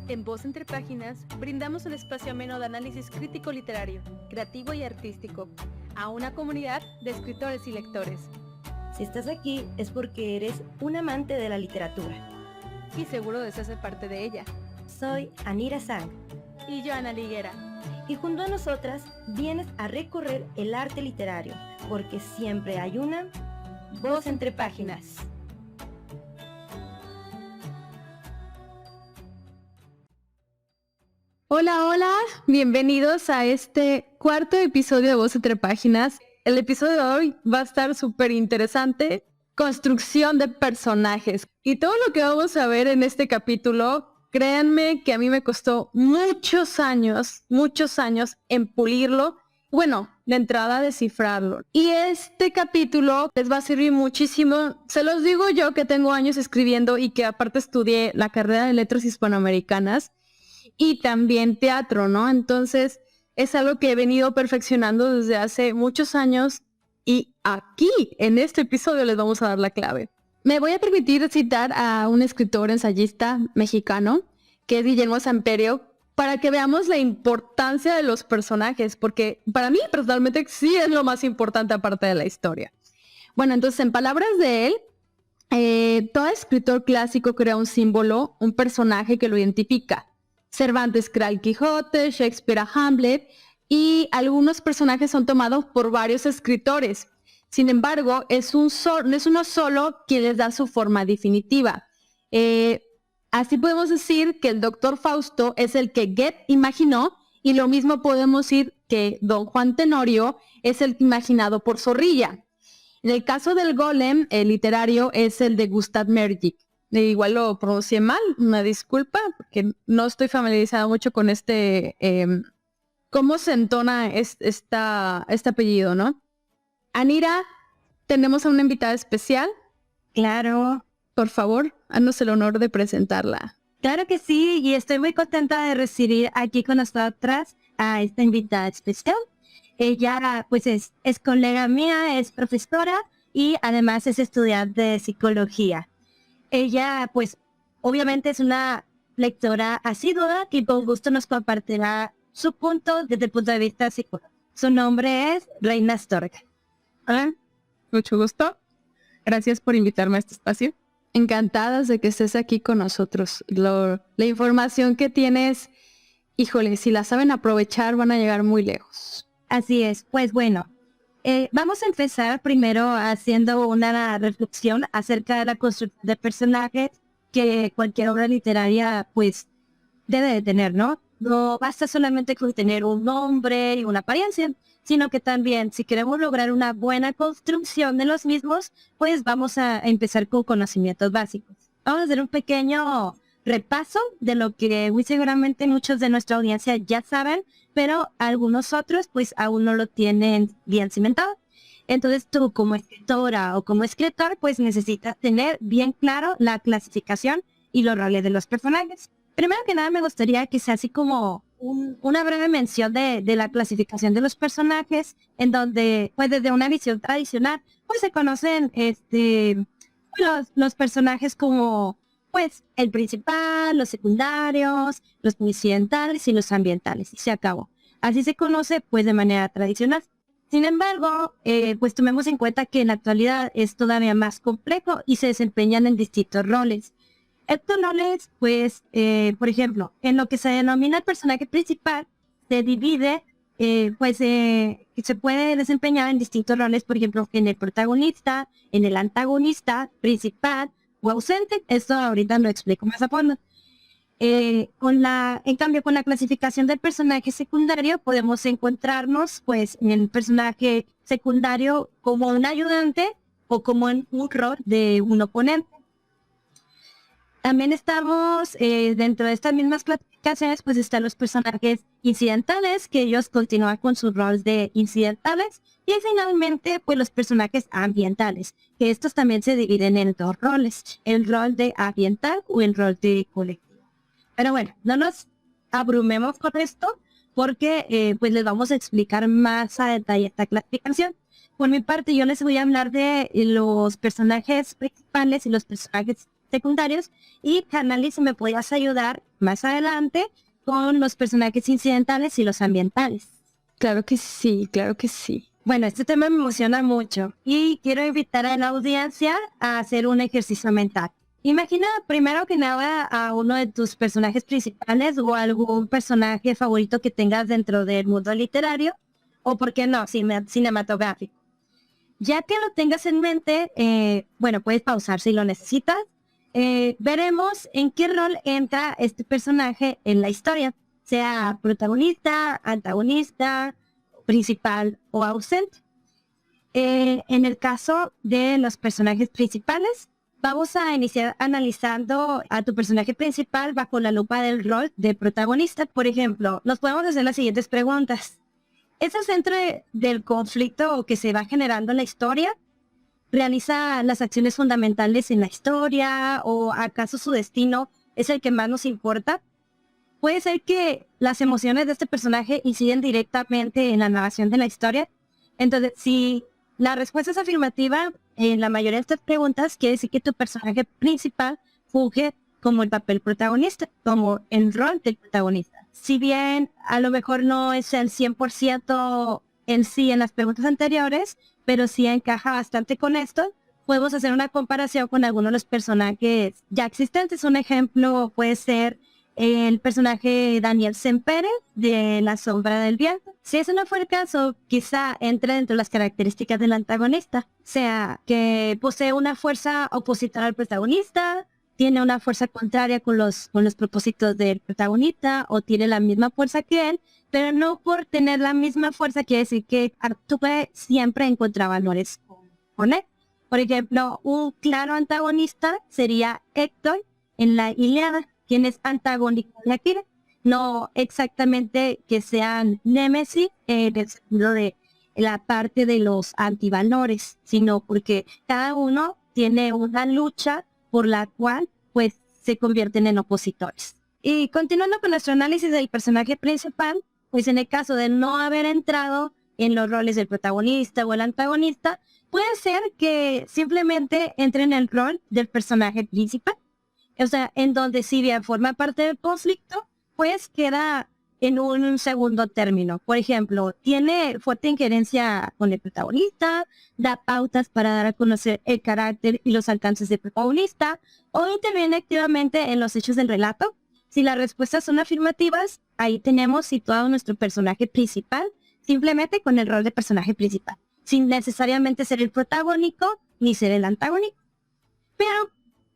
En Voz Entre Páginas brindamos un espacio ameno de análisis crítico literario, creativo y artístico, a una comunidad de escritores y lectores. Si estás aquí es porque eres un amante de la literatura. Y seguro deseas ser parte de ella. Soy Anira Sang. Y yo, Ana Liguera. Y junto a nosotras vienes a recorrer el arte literario, porque siempre hay una Voz Entre Páginas. Hola, hola, bienvenidos a este cuarto episodio de Voz Entre Páginas. El episodio de hoy va a estar súper interesante, construcción de personajes. Y todo lo que vamos a ver en este capítulo, créanme que a mí me costó muchos años en pulirlo. Bueno, de entrada descifrarlo. Y este capítulo les va a servir muchísimo. Se los digo yo que tengo años escribiendo y que aparte estudié la carrera de Letras Hispanoamericanas. Y también teatro, ¿no? Entonces es algo que he venido perfeccionando desde hace muchos años y aquí, en este episodio, les vamos a dar la clave. Me voy a permitir citar a un escritor ensayista mexicano, que es Guillermo Samperio, para que veamos la importancia de los personajes, porque para mí personalmente sí es lo más importante aparte de la historia. Bueno, entonces en palabras de él, todo escritor clásico crea un símbolo, un personaje que lo identifica. Cervantes crea el Quijote, Shakespeare a Hamlet, y algunos personajes son tomados por varios escritores. Sin embargo, no es uno solo quien les da su forma definitiva. Así podemos decir que el Doctor Fausto es el que Goethe imaginó, y lo mismo podemos decir que Don Juan Tenorio es el imaginado por Zorrilla. En el caso del golem, el literario es el de Gustav Meyrink. Igual lo pronuncié mal, una disculpa, porque no estoy familiarizada mucho con cómo se entona este apellido, ¿no? Anira, tenemos a una invitada especial. Claro. Por favor, haznos el honor de presentarla. Claro que sí, y estoy muy contenta de recibir aquí con nosotras a esta invitada especial. Ella, pues, es colega mía, es profesora y además es estudiante de psicología. Ella, pues, obviamente es una lectora asidua y con gusto nos compartirá su punto desde el punto de vista psicológico. Su nombre es Reina Astorga. Hola, mucho gusto. Gracias por invitarme a este espacio. Encantadas de que estés aquí con nosotros. La información que tienes, híjole, si la saben aprovechar van a llegar muy lejos. Así es, pues bueno. Vamos a empezar primero haciendo una reflexión acerca de la construcción de personajes que cualquier obra literaria pues debe de tener, ¿no? No basta solamente con tener un nombre y una apariencia, sino que también si queremos lograr una buena construcción de los mismos, pues vamos a empezar con conocimientos básicos. Vamos a hacer un pequeño repaso de lo que muy seguramente muchos de nuestra audiencia ya saben, pero algunos otros pues aún no lo tienen bien cimentado. Entonces tú como escritora o como escritor pues necesitas tener bien claro la clasificación y los roles de los personajes. Primero que nada me gustaría que sea así como una breve mención de la clasificación de los personajes, en donde pues desde una visión tradicional pues se conocen los personajes como pues el principal, los secundarios, los incidentales y los ambientales, y se acabó. Así se conoce pues de manera tradicional. Sin embargo, pues tomemos en cuenta que en la actualidad es todavía más complejo y se desempeñan en distintos roles. Estos roles, pues, por ejemplo, en lo que se denomina el personaje principal, se divide, se puede desempeñar en distintos roles, por ejemplo, en el protagonista, en el antagonista, principal, o ausente. Esto ahorita lo explico más a fondo. En cambio, con la clasificación del personaje secundario, podemos encontrarnos pues en el personaje secundario como un ayudante o como en un rol de un oponente. También estamos dentro de estas mismas clasificaciones, pues están los personajes incidentales, que ellos continúan con sus roles de incidentales. Y finalmente, pues los personajes ambientales, que estos también se dividen en dos roles, el rol de ambiental o el rol de colectivo. Pero bueno, no nos abrumemos con esto, porque pues les vamos a explicar más a detalle esta clasificación. Por mi parte, yo les voy a hablar de los personajes principales y los personajes secundarios. Y Hanali, si me podías ayudar más adelante con los personajes incidentales y los ambientales. Claro que sí, claro que sí. Bueno, este tema me emociona mucho y quiero invitar a la audiencia a hacer un ejercicio mental. Imagina primero que nada a uno de tus personajes principales o algún personaje favorito que tengas dentro del mundo literario o, por qué no, cinematográfico. Ya que lo tengas en mente, bueno, puedes pausar si lo necesitas. Veremos en qué rol entra este personaje en la historia, sea protagonista, antagonista, principal o ausente. En el caso de los personajes principales, vamos a iniciar analizando a tu personaje principal bajo la lupa del rol de protagonista. Por ejemplo, nos podemos hacer las siguientes preguntas. ¿Es el centro del conflicto que se va generando en la historia? ¿Realiza las acciones fundamentales en la historia? ¿O acaso su destino es el que más nos importa? Puede ser que las emociones de este personaje inciden directamente en la narración de la historia. Entonces, si la respuesta es afirmativa, en la mayoría de estas preguntas quiere decir que tu personaje principal funge como el papel protagonista, como el rol del protagonista. Si bien a lo mejor no es el 100% en sí en las preguntas anteriores, pero sí encaja bastante con esto, podemos hacer una comparación con algunos de los personajes ya existentes. Un ejemplo puede ser el personaje Daniel Sempere de La Sombra del Viento. Si ese no fue el caso, quizá entre dentro de las características del antagonista, sea que posee una fuerza opositora al protagonista, tiene una fuerza contraria con los propósitos del protagonista, o tiene la misma fuerza que él, pero no por tener la misma fuerza quiere decir que actúe siempre en contravalores con él. Por ejemplo, un claro antagonista sería Héctor en la Ilíada, quien es antagónico de Akira. No exactamente que sean némesis en el sentido de la parte de los antivalores, sino porque cada uno tiene una lucha por la cual pues se convierten en opositores. Y continuando con nuestro análisis del personaje principal, pues en el caso de no haber entrado en los roles del protagonista o el antagonista, puede ser que simplemente entre en el rol del personaje principal. O sea, en donde si bien forma parte del conflicto, pues queda en un segundo término. Por ejemplo, tiene fuerte injerencia con el protagonista, da pautas para dar a conocer el carácter y los alcances del protagonista, o interviene activamente en los hechos del relato. Si las respuestas son afirmativas, ahí tenemos situado nuestro personaje principal, simplemente con el rol de personaje principal, sin necesariamente ser el protagónico ni ser el antagónico. Pero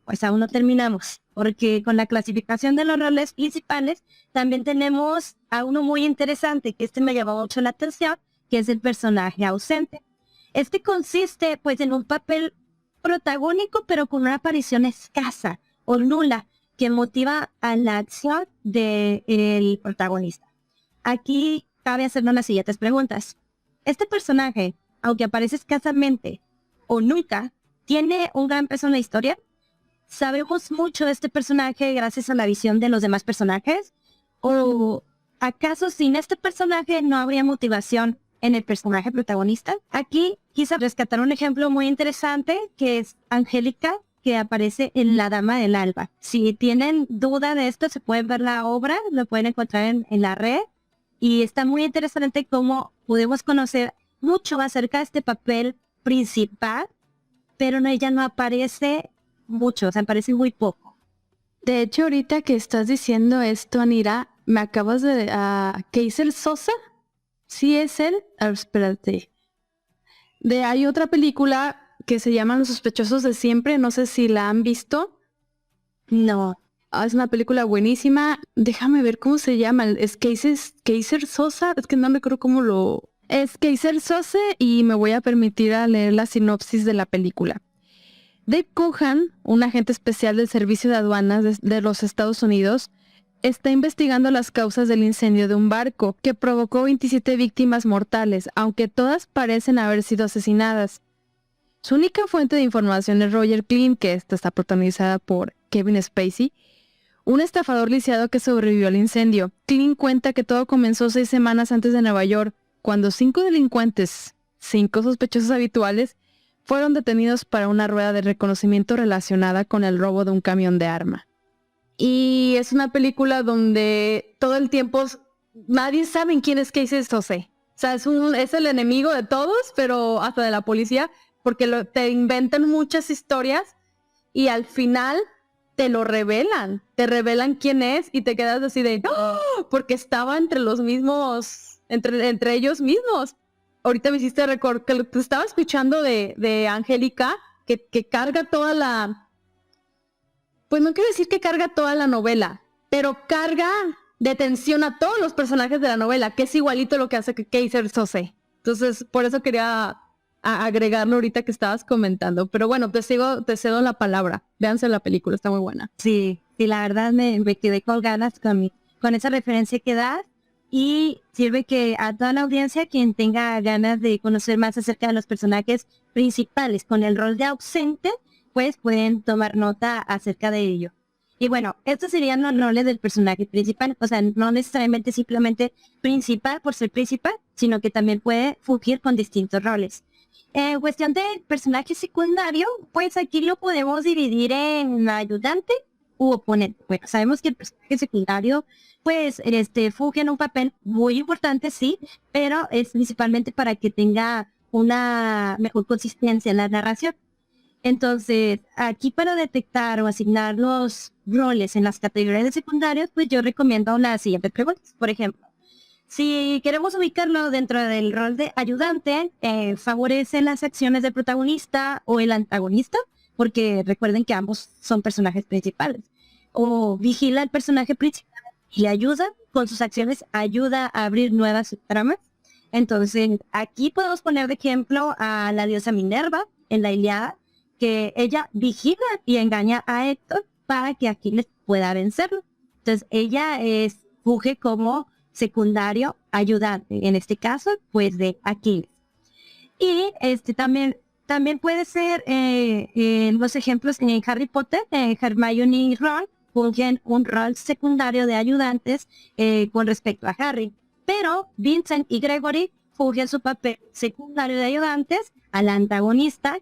pues aún no terminamos, porque con la clasificación de los roles principales también tenemos a uno muy interesante, que me llamó mucho la atención, que es el personaje ausente. Este consiste pues en un papel protagónico, pero con una aparición escasa o nula, que motiva a la acción del protagonista. Aquí cabe hacernos las siguientes preguntas. Este personaje, aunque aparece escasamente o nunca, ¿tiene un gran peso en la historia? ¿Sabemos mucho de este personaje gracias a la visión de los demás personajes? ¿O acaso sin este personaje no habría motivación en el personaje protagonista? Aquí quise rescatar un ejemplo muy interesante, que es Angélica, que aparece en La Dama del Alba. Si tienen duda de esto, se pueden ver la obra, lo pueden encontrar en la red, y está muy interesante cómo podemos conocer mucho acerca de este papel principal, pero ella no aparece mucho, o sea, parece muy poco. De hecho, ahorita que estás diciendo esto, Anira, me acabas de... ¿Keiser Sosa? ¿Sí es él? A ver, espérate. Hay otra película que se llama Los Sospechosos de Siempre, no sé si la han visto. No. Es una película buenísima. Déjame ver cómo se llama. ¿Es Keiser Sosa? Es que no me acuerdo cómo lo... Es Keiser Sosa, y me voy a permitir a leer la sinopsis de la película. Dave Cohan, un agente especial del Servicio de Aduanas de los Estados Unidos, está investigando las causas del incendio de un barco que provocó 27 víctimas mortales, aunque todas parecen haber sido asesinadas. Su única fuente de información es Roger Klein, que está protagonizada por Kevin Spacey, un estafador lisiado que sobrevivió al incendio. Klein cuenta que todo comenzó 6 semanas antes de Nueva York, cuando 5 delincuentes, 5 sospechosos habituales, fueron detenidos para una rueda de reconocimiento relacionada con el robo de un camión de arma. Y es una película donde todo el tiempo nadie sabe quién es Casey Sose. O sea, es el enemigo de todos, pero hasta de la policía, porque te inventan muchas historias y al final te lo revelan. Te revelan quién es y te quedas así de ¡oh! Porque estaba entre los mismos, entre ellos mismos. Ahorita me hiciste recordar que te estaba escuchando de Angélica, que carga toda la... Pues no quiero decir que carga toda la novela, pero carga de tensión a todos los personajes de la novela, que es igualito lo que hace que Kaiser Sose. Entonces, por eso quería agregarlo ahorita que estabas comentando. Pero bueno, te cedo la palabra. Véanse la película, está muy buena. Sí, la verdad me quedé con ganas con esa referencia que das. Y sirve que a toda la audiencia, quien tenga ganas de conocer más acerca de los personajes principales con el rol de ausente, pues pueden tomar nota acerca de ello. Y bueno, estos serían los roles del personaje principal, o sea, no necesariamente simplemente principal por ser principal, sino que también puede fungir con distintos roles. En cuestión de personaje secundario, pues aquí lo podemos dividir en ayudante u oponente. Bueno, sabemos que el personaje secundario pues funge en un papel muy importante, sí, pero es principalmente para que tenga una mejor consistencia en la narración. Entonces, aquí para detectar o asignar los roles en las categorías de secundarios, pues yo recomiendo las siguientes preguntas. Por ejemplo, si queremos ubicarlo dentro del rol de ayudante, favorece las acciones del protagonista o el antagonista, porque recuerden que ambos son personajes principales. O vigila al personaje principal y le ayuda, con sus acciones ayuda a abrir nuevas tramas. Entonces, aquí podemos poner de ejemplo a la diosa Minerva en la Ilíada, que ella vigila y engaña a Héctor para que Aquiles pueda vencerlo. Entonces, ella funge como secundario ayudante, en este caso, pues de Aquiles. Y también puede ser los ejemplos en Harry Potter, Hermione y Ron fungen un rol secundario de ayudantes con respecto a Harry. Pero Vincent y Gregory fungen su papel secundario de ayudantes al antagonista.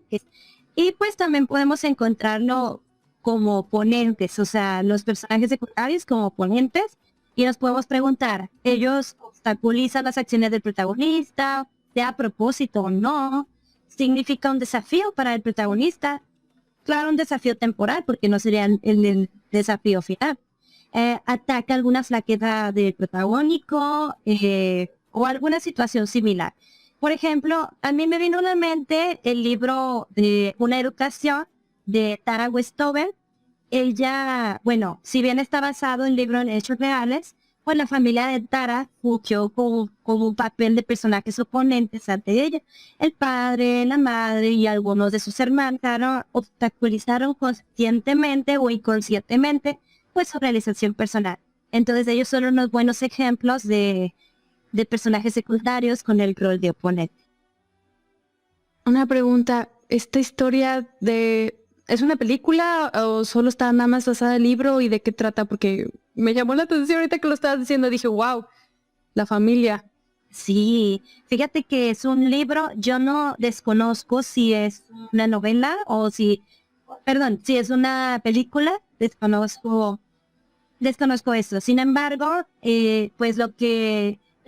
Y pues también podemos encontrarlo como oponentes, o sea, los personajes secundarios como oponentes. Y nos podemos preguntar, ¿ellos obstaculizan las acciones del protagonista? ¿De a propósito o no? ¿Significa un desafío para el protagonista? Claro, un desafío temporal, porque no sería el desafío final. ¿Ataca alguna flaqueza del protagónico o alguna situación similar? Por ejemplo, a mí me vino a la mente el libro de Una educación de Tara Westover. Ella, bueno, si bien está basado en libros en hechos reales, pues la familia de Tara fungió como un papel de personajes oponentes ante ella. El padre, la madre y algunos de sus hermanos obstaculizaron conscientemente o inconscientemente pues su realización personal. Entonces ellos son unos buenos ejemplos de personajes secundarios con el rol de oponente. Una pregunta, ¿esta historia es una película o solo está nada más basada en el libro y de qué trata? Porque me llamó la atención ahorita que lo estabas diciendo, dije, wow, la familia. Sí, fíjate que es un libro, yo no desconozco si es una novela o si es una película, desconozco esto. Sin embargo, pues el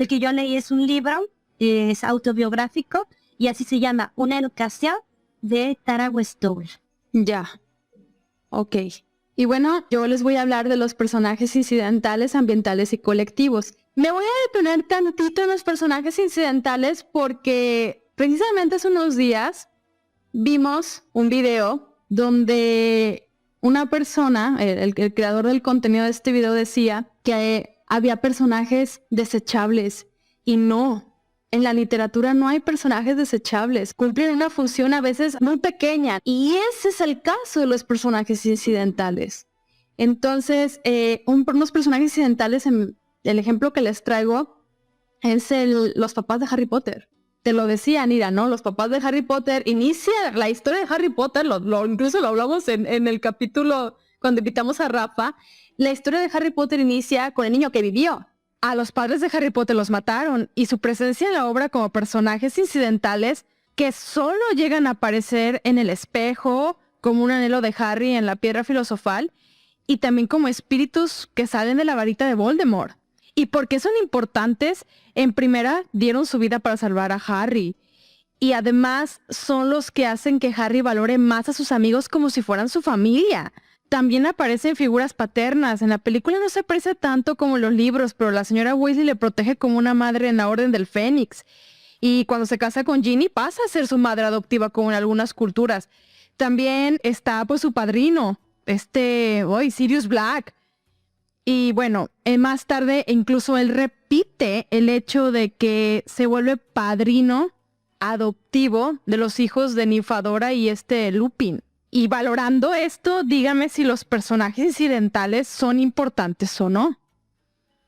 que yo leí es un libro, es autobiográfico y así se llama, Una educación de Tara Westover. Ya, ok. Y bueno, yo les voy a hablar de los personajes incidentales, ambientales y colectivos. Me voy a detener tantito en los personajes incidentales porque precisamente hace unos días vimos un video donde una persona, el creador del contenido de este video decía que había personajes desechables y no. En la literatura no hay personajes desechables, cumplen una función a veces muy pequeña y ese es el caso de los personajes incidentales. Entonces, unos personajes incidentales, el ejemplo que les traigo es los papás de Harry Potter. Te lo decía Anira, ¿no? Los papás de Harry Potter, inicia la historia de Harry Potter, incluso lo hablamos en el capítulo cuando invitamos a Rafa. La historia de Harry Potter inicia con el niño que vivió. A los padres de Harry Potter los mataron y su presencia en la obra como personajes incidentales que solo llegan a aparecer en el espejo, como un anhelo de Harry en la piedra filosofal, y también como espíritus que salen de la varita de Voldemort. ¿Y por qué son importantes? En primera, dieron su vida para salvar a Harry. Y además son los que hacen que Harry valore más a sus amigos como si fueran su familia. También aparecen figuras paternas. En la película no se aprecia tanto como en los libros, pero la señora Weasley le protege como una madre en la Orden del Fénix. Y cuando se casa con Ginny pasa a ser su madre adoptiva como en algunas culturas. También está pues su padrino, Sirius Black. Y bueno, más tarde incluso él repite el hecho de que se vuelve padrino adoptivo de los hijos de Nymphadora y Lupin. Y valorando esto, dígame si los personajes incidentales son importantes o no.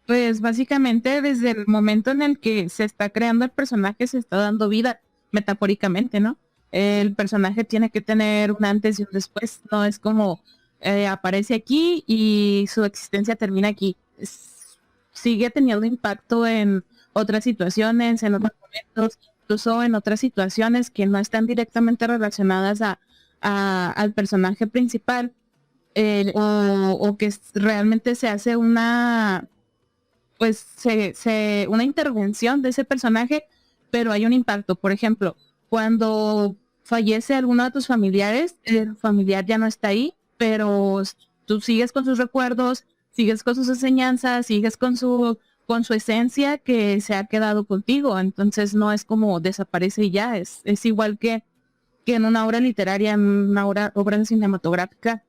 Pues básicamente desde el momento en el que se está creando el personaje se está dando vida, metafóricamente, ¿no? El personaje tiene que tener un antes y un después, no es como aparece aquí y su existencia termina aquí. Sigue teniendo impacto en otras situaciones, en otros momentos, incluso en otras situaciones que no están directamente relacionadas al personaje principal, o que realmente se hace una una intervención de ese personaje, pero hay un impacto. Por ejemplo, cuando fallece alguno de tus familiares, el familiar ya no está ahí, pero tú sigues con sus recuerdos, sigues con sus enseñanzas, sigues con su esencia que se ha quedado contigo. Entonces no es como desaparece y ya, es igual que en una obra literaria, en una obra cinematográfica,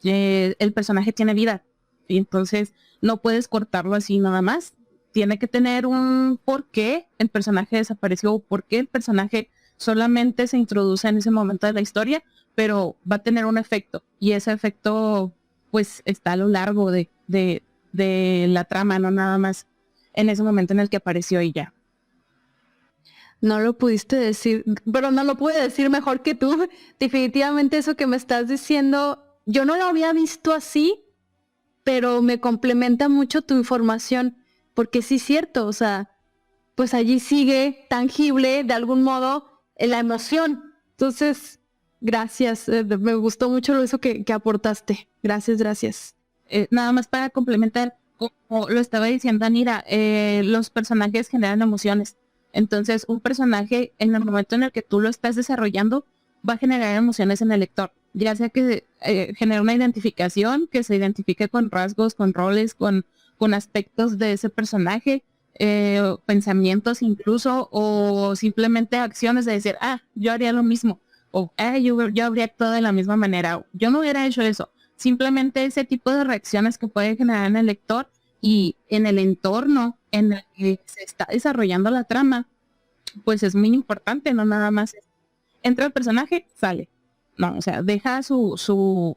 el personaje tiene vida. Y entonces no puedes cortarlo así nada más. Tiene que tener un por qué el personaje desapareció o por qué el personaje solamente se introduce en ese momento de la historia, pero va a tener un efecto. Y ese efecto pues está a lo largo de la trama, no nada más en ese momento en el que apareció y ya. No lo pudiste decir, pero no lo pude decir mejor que tú. Definitivamente eso que me estás diciendo, yo no lo había visto así, pero me complementa mucho tu información, porque sí es cierto, o sea, pues allí sigue tangible de algún modo la emoción. Entonces, gracias, me gustó mucho eso que aportaste. Gracias. Nada más para complementar, como lo estaba diciendo Anira, los personajes generan emociones. Entonces, un personaje, en el momento en el que tú lo estás desarrollando, va a generar emociones en el lector. Ya sea que genere una identificación, que se identifique con rasgos, con roles, con aspectos de ese personaje, pensamientos incluso, o simplemente acciones de decir, yo haría lo mismo, o yo habría actuado de la misma manera, yo no hubiera hecho eso. Simplemente ese tipo de reacciones que puede generar en el lector y en el entorno en el que se está desarrollando la trama, pues es muy importante, no nada más entra el personaje, sale. No, o sea, deja su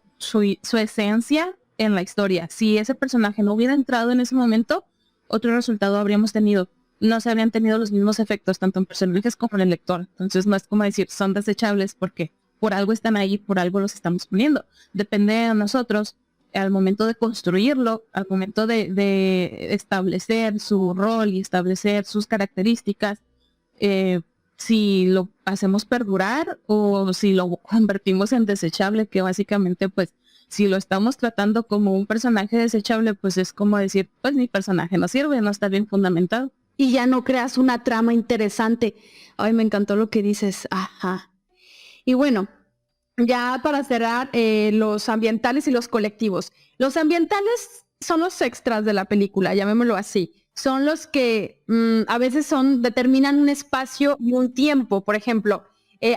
esencia en la historia. Si ese personaje no hubiera entrado en ese momento, otro resultado habríamos tenido. No se habrían tenido los mismos efectos, tanto en personajes como en el lector. Entonces no es como decir, son desechables porque por algo están ahí, por algo los estamos poniendo. Depende de nosotros, al momento de construirlo, al momento de establecer su rol y establecer sus características, si lo hacemos perdurar o si lo convertimos en desechable, que básicamente pues si lo estamos tratando como un personaje desechable, pues es como decir, pues mi personaje no sirve, no está bien fundamentado. Y ya no creas una trama interesante. Ay, me encantó lo que dices. Ajá. Y bueno, ya para cerrar, los ambientales y los colectivos. Los ambientales son los extras de la película, llamémoslo así. Son los que a veces determinan un espacio y un tiempo. Por ejemplo,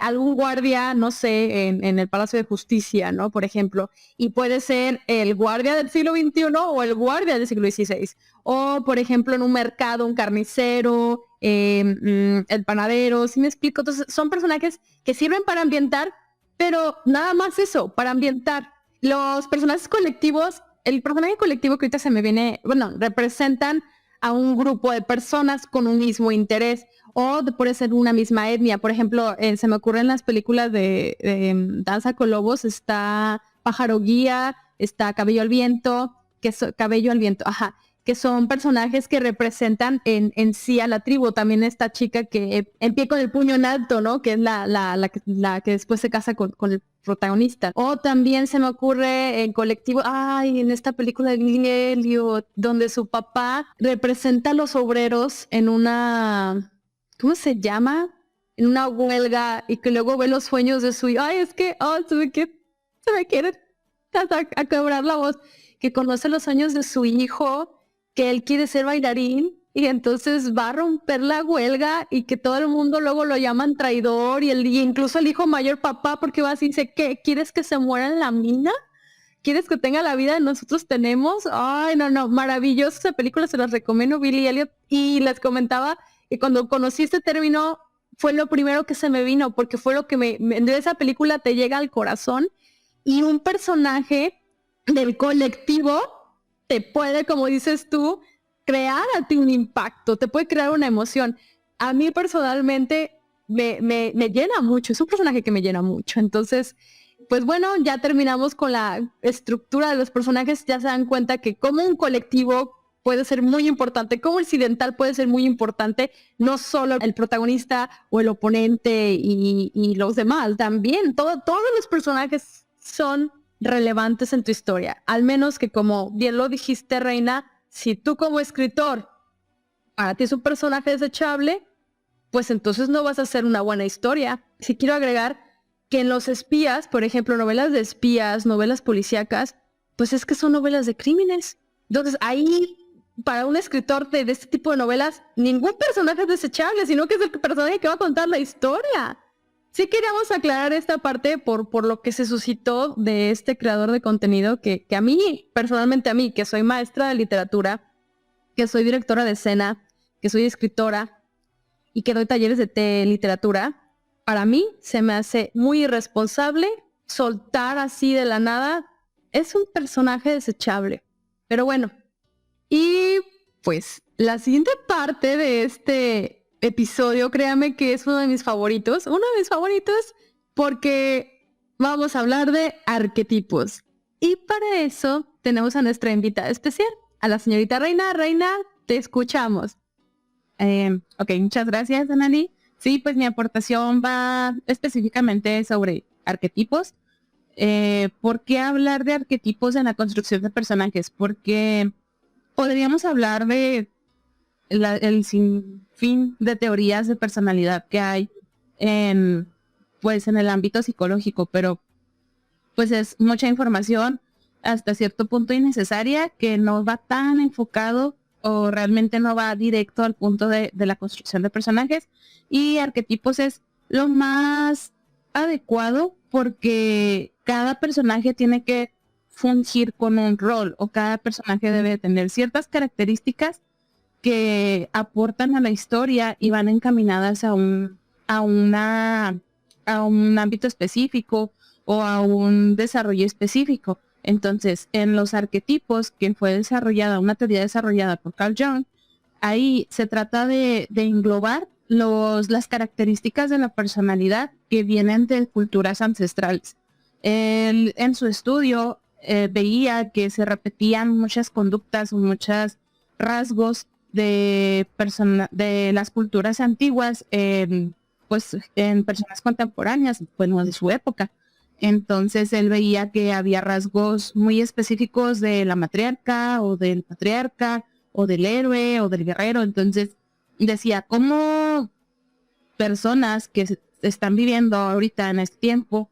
algún guardia, no sé, en el Palacio de Justicia, ¿no? Por ejemplo, y puede ser el guardia del siglo XXI o el guardia del siglo XVI. O, por ejemplo, en un mercado, un carnicero, el panadero, ¿sí me explico? Entonces, son personajes que sirven para ambientar, pero nada más eso, para ambientar. Los personajes colectivos, el personaje colectivo que ahorita se me viene, representan a un grupo de personas con un mismo interés, o puede ser una misma etnia. Por ejemplo, se me ocurren las películas de Danza con Lobos, está Pájaro Guía, está Cabello al Viento, ajá, que son personajes que representan en sí a la tribu. También esta chica que en pie con el puño en alto, ¿no? Que es la que después se casa con el protagonista. O también se me ocurre en Colectivo, en esta película de Billy Elliot, donde su papá representa a los obreros en una, ¿cómo se llama? En una huelga, y que luego ve los sueños de su hijo. Se me quiere a quebrar la voz. Que conoce los sueños de su hijo, que él quiere ser bailarín, y entonces va a romper la huelga, y que todo el mundo luego lo llaman traidor, y incluso el hijo mayor, papá, porque va así, dice, ¿qué? ¿Quieres que se muera en la mina? ¿Quieres que tenga la vida que nosotros tenemos? Ay, no, maravillosa esa película, se las recomiendo, Billy Elliot. Y les comentaba que cuando conocí este término, fue lo primero que se me vino, porque fue lo que de esa película te llega al corazón, y un personaje del colectivo te puede, como dices tú, crear a ti un impacto, te puede crear una emoción. A mí personalmente me llena mucho, es un personaje que me llena mucho. Entonces, pues bueno, ya terminamos con la estructura de los personajes, ya se dan cuenta que como un colectivo puede ser muy importante, como incidental puede ser muy importante, no solo el protagonista o el oponente y los demás, también todos los personajes son relevantes en tu historia, al menos que, como bien lo dijiste, Reina, si tú como escritor para ti es un personaje desechable, pues entonces no vas a hacer una buena historia. Sí quiero agregar que en los espías, por ejemplo, novelas de espías, novelas policíacas, pues es que son novelas de crímenes. Entonces ahí, para un escritor de este tipo de novelas, ningún personaje es desechable, sino que es el personaje que va a contar la historia. Sí queríamos aclarar esta parte por lo que se suscitó de este creador de contenido que a mí, personalmente a mí, que soy maestra de literatura, que soy directora de escena, que soy escritora y que doy talleres de literatura, para mí se me hace muy irresponsable soltar así de la nada. Es un personaje desechable. Pero bueno, y pues la siguiente parte de este episodio, créame que es uno de mis favoritos, porque vamos a hablar de arquetipos. Y para eso tenemos a nuestra invitada especial, a la señorita Reina. Reina, te escuchamos. Ok, muchas gracias, Anali. Sí, pues mi aportación va específicamente sobre arquetipos. ¿Por qué hablar de arquetipos en la construcción de personajes? Porque podríamos hablar de el sinfín de teorías de personalidad que hay en el ámbito psicológico, pero pues es mucha información hasta cierto punto innecesaria, que no va tan enfocado o realmente no va directo al punto de la construcción de personajes. Y arquetipos es lo más adecuado porque cada personaje tiene que fungir con un rol, o cada personaje debe tener ciertas características que aportan a la historia y van encaminadas a un ámbito específico o a un desarrollo específico. Entonces, en los arquetipos, que fue desarrollada, una teoría desarrollada por Carl Jung, ahí se trata de englobar las características de la personalidad que vienen de culturas ancestrales. Él, en su estudio, veía que se repetían muchas conductas o muchos rasgos de las culturas antiguas en personas contemporáneas, bueno, de su época. Entonces él veía que había rasgos muy específicos de la matriarca o del patriarca o del héroe o del guerrero. Entonces decía, ¿cómo personas que están viviendo ahorita en este tiempo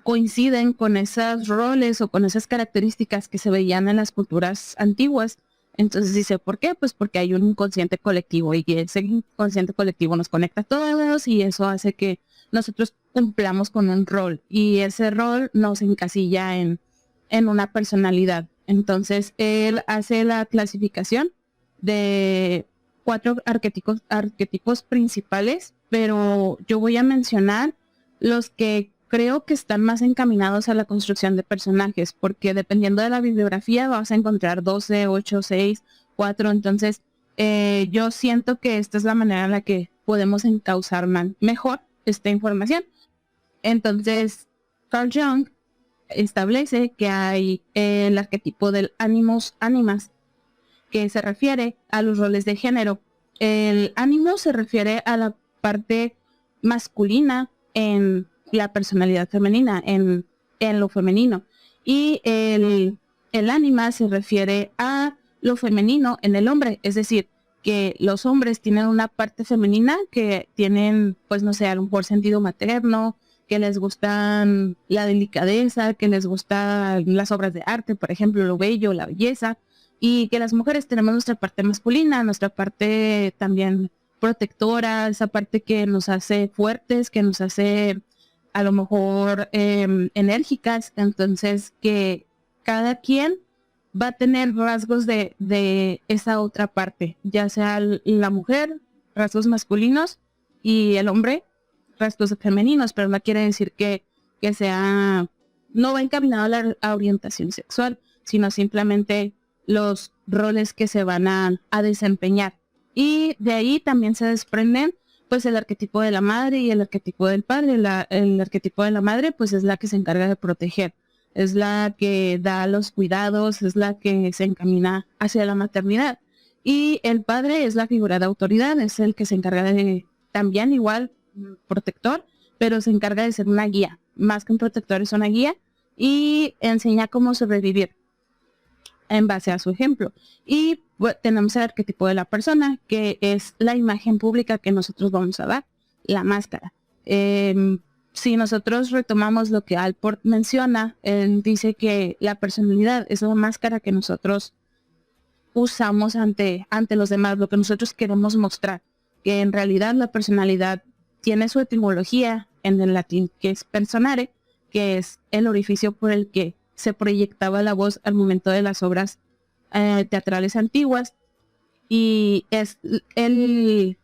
coinciden con esos roles o con esas características que se veían en las culturas antiguas? Entonces dice, ¿por qué? Pues porque hay un inconsciente colectivo y ese inconsciente colectivo nos conecta a todos y eso hace que nosotros cumplamos con un rol y ese rol nos encasilla en una personalidad. Entonces él hace la clasificación de 4 arquetipos principales, pero yo voy a mencionar los que creo que están más encaminados a la construcción de personajes, porque dependiendo de la bibliografía vas a encontrar 12, 8, 6, 4. Entonces yo siento que esta es la manera en la que podemos encauzar mejor esta información. Entonces Carl Jung establece que hay el arquetipo del animus animas, que se refiere a los roles de género. El ánimo se refiere a la parte masculina en la personalidad femenina, en lo femenino. Y el ánima se refiere a lo femenino en el hombre, es decir, que los hombres tienen una parte femenina que tienen, pues no sé, a lo mejor sentido materno, que les gustan la delicadeza, que les gustan las obras de arte, por ejemplo, lo bello, la belleza, y que las mujeres tenemos nuestra parte masculina, nuestra parte también protectora, esa parte que nos hace fuertes, que nos hace a lo mejor enérgicas. Entonces que cada quien va a tener rasgos de esa otra parte, ya sea la mujer, rasgos masculinos, y el hombre, rasgos femeninos, pero no quiere decir que sea, no va encaminado a la orientación sexual, sino simplemente los roles que se van a desempeñar. Y de ahí también se desprenden pues el arquetipo de la madre y el arquetipo del padre. El arquetipo de la madre pues es la que se encarga de proteger, es la que da los cuidados, es la que se encamina hacia la maternidad. Y el padre es la figura de autoridad, es el que se encarga de, también igual, protector, pero se encarga de ser una guía, más que un protector es una guía, y enseña cómo sobrevivir en base a su ejemplo. Y bueno, tenemos el arquetipo de la persona, que es la imagen pública que nosotros vamos a dar, la máscara. Si nosotros retomamos lo que Allport menciona, él dice que la personalidad es la máscara que nosotros usamos ante los demás, lo que nosotros queremos mostrar, que en realidad la personalidad tiene su etimología en el latín, que es personare, que es el orificio por el que se proyectaba la voz al momento de las obras teatrales antiguas, y es el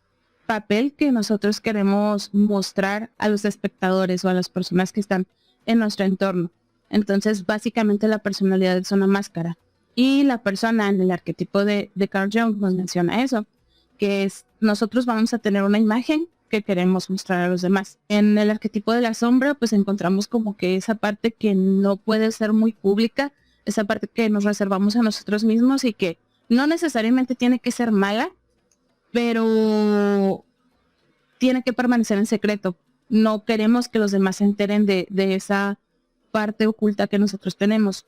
papel que nosotros queremos mostrar a los espectadores o a las personas que están en nuestro entorno. Entonces, básicamente la personalidad es una máscara. Y la persona en el arquetipo de Carl Jung nos menciona eso, que es nosotros vamos a tener una imagen que queremos mostrar a los demás. En el arquetipo de la sombra, pues encontramos como que esa parte que no puede ser muy pública, esa parte que nos reservamos a nosotros mismos y que no necesariamente tiene que ser mala, pero tiene que permanecer en secreto. No queremos que los demás se enteren de esa parte oculta que nosotros tenemos.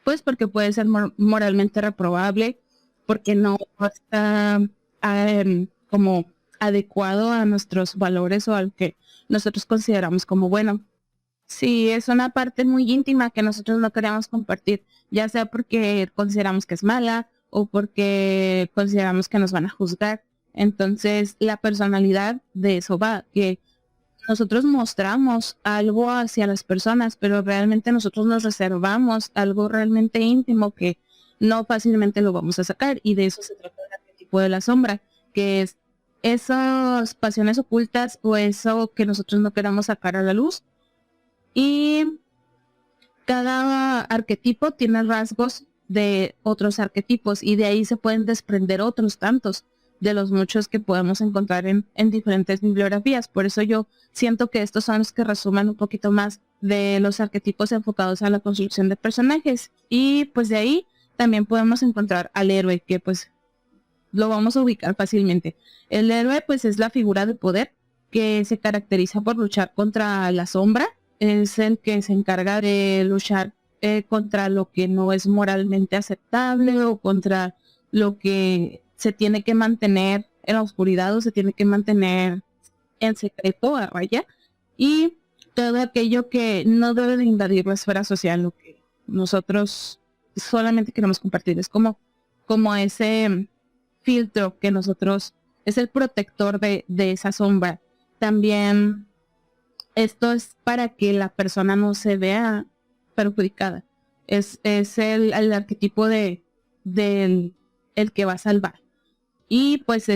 Pues porque puede ser moralmente reprobable, porque no está como adecuado a nuestros valores o al que nosotros consideramos como bueno. Sí, es una parte muy íntima que nosotros no queremos compartir, ya sea porque consideramos que es mala o porque consideramos que nos van a juzgar. Entonces, la personalidad de eso va, que nosotros mostramos algo hacia las personas, pero realmente nosotros nos reservamos algo realmente íntimo que no fácilmente lo vamos a sacar, y de eso se trata el arquetipo de la sombra, que es esas pasiones ocultas o eso que nosotros no queramos sacar a la luz. Y cada arquetipo tiene rasgos de otros arquetipos y de ahí se pueden desprender otros tantos de los muchos que podemos encontrar en diferentes bibliografías. Por eso yo siento que estos son los que resumen un poquito más de los arquetipos enfocados a la construcción de personajes. Y pues de ahí también podemos encontrar al héroe, que pues lo vamos a ubicar fácilmente. El héroe pues es la figura de poder que se caracteriza por luchar contra la sombra. Es el que se encarga de luchar contra lo que no es moralmente aceptable o contra lo que se tiene que mantener en la oscuridad o se tiene que mantener en secreto a raya, y todo aquello que no debe de invadir la esfera social, lo que nosotros solamente queremos compartir. Es como ese filtro que nosotros, es el protector de esa sombra. También esto es para que la persona no se vea perjudicada. Es el arquetipo del el que va a salvar. Y pues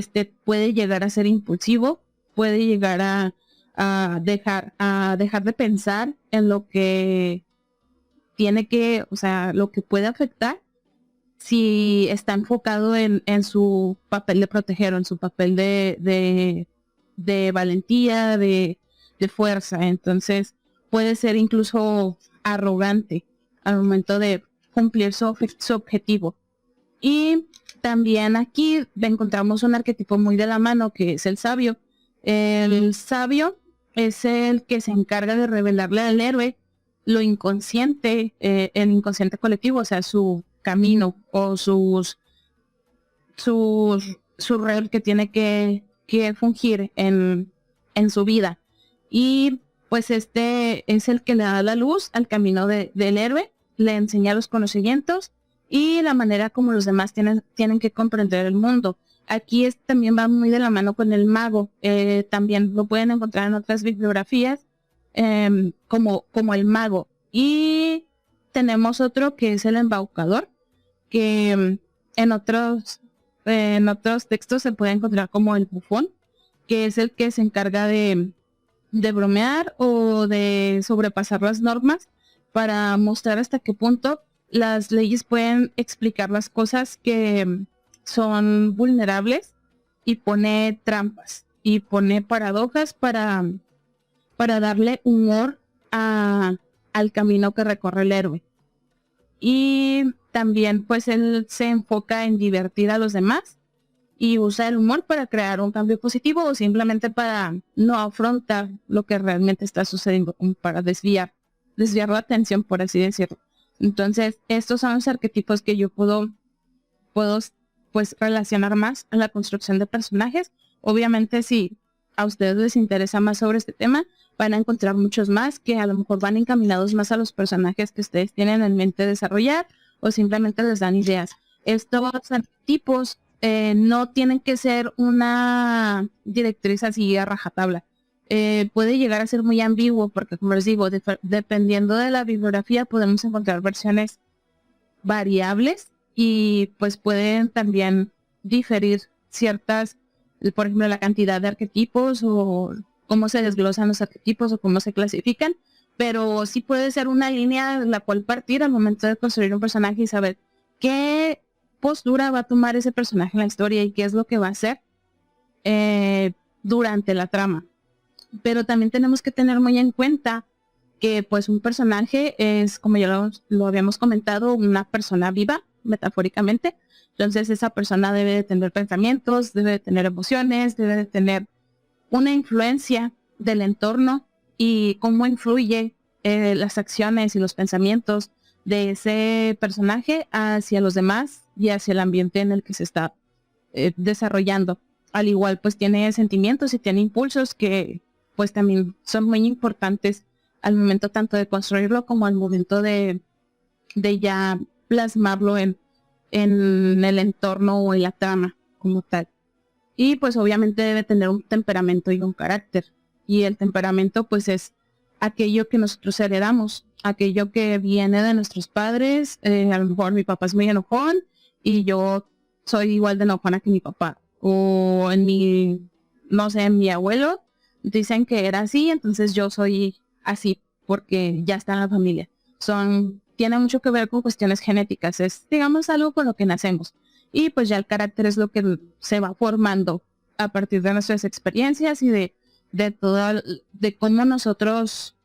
puede llegar a ser impulsivo, puede llegar a dejar de pensar en lo que tiene que, o sea, lo que puede afectar si está enfocado en su papel de proteger o en su papel de valentía, de fuerza. Entonces puede ser incluso arrogante al momento de cumplir su objetivo. Y también aquí encontramos un arquetipo muy de la mano, que es el sabio. El sabio es el que se encarga de revelarle al héroe lo inconsciente, el inconsciente colectivo, o sea, su camino o su rol que tiene que fungir en su vida. Y pues este es el que le da la luz al camino del héroe, le enseña los conocimientos y la manera como los demás tienen que comprender el mundo. Aquí también va muy de la mano con el mago. También lo pueden encontrar en otras bibliografías como el mago. Y tenemos otro que es el embaucador, que en otros textos se puede encontrar como el bufón, que es el que se encarga de bromear o de sobrepasar las normas para mostrar hasta qué punto las leyes pueden explicar las cosas que son vulnerables, y pone trampas y pone paradojas para darle humor al camino que recorre el héroe. Y también pues él se enfoca en divertir a los demás y usa el humor para crear un cambio positivo o simplemente para no afrontar lo que realmente está sucediendo, para desviar la atención, por así decirlo. Entonces, estos son los arquetipos que yo puedo pues relacionar más a la construcción de personajes. Obviamente, si a ustedes les interesa más sobre este tema, van a encontrar muchos más que a lo mejor van encaminados más a los personajes que ustedes tienen en mente desarrollar, o simplemente les dan ideas. Estos arquetipos no tienen que ser una directriz así a rajatabla. Puede llegar a ser muy ambiguo porque, como les digo, dependiendo de la bibliografía podemos encontrar versiones variables y pues pueden también diferir ciertas, por ejemplo, la cantidad de arquetipos o cómo se desglosan los arquetipos o cómo se clasifican, pero sí puede ser una línea de la cual partir al momento de construir un personaje y saber qué postura va a tomar ese personaje en la historia y qué es lo que va a hacer durante la trama. Pero también tenemos que tener muy en cuenta que pues un personaje es, como ya lo habíamos comentado, una persona viva, metafóricamente. Entonces esa persona debe de tener pensamientos, debe de tener emociones, debe de tener una influencia del entorno y cómo influye las acciones y los pensamientos de ese personaje hacia los demás y hacia el ambiente en el que se está desarrollando. Al igual pues tiene sentimientos y tiene impulsos que pues también son muy importantes al momento tanto de construirlo como al momento de ya plasmarlo en el entorno o en la trama como tal. Y pues obviamente debe tener un temperamento y un carácter. Y el temperamento pues es aquello que nosotros heredamos, aquello que viene de nuestros padres. A lo mejor mi papá es muy enojón y yo soy igual de enojona que mi papá. O en mi abuelo dicen que era así, entonces yo soy así porque ya está en la familia. Tiene mucho que ver con cuestiones genéticas, es digamos algo con lo que nacemos. Y pues ya el carácter es lo que se va formando a partir de nuestras experiencias y de cómo nosotros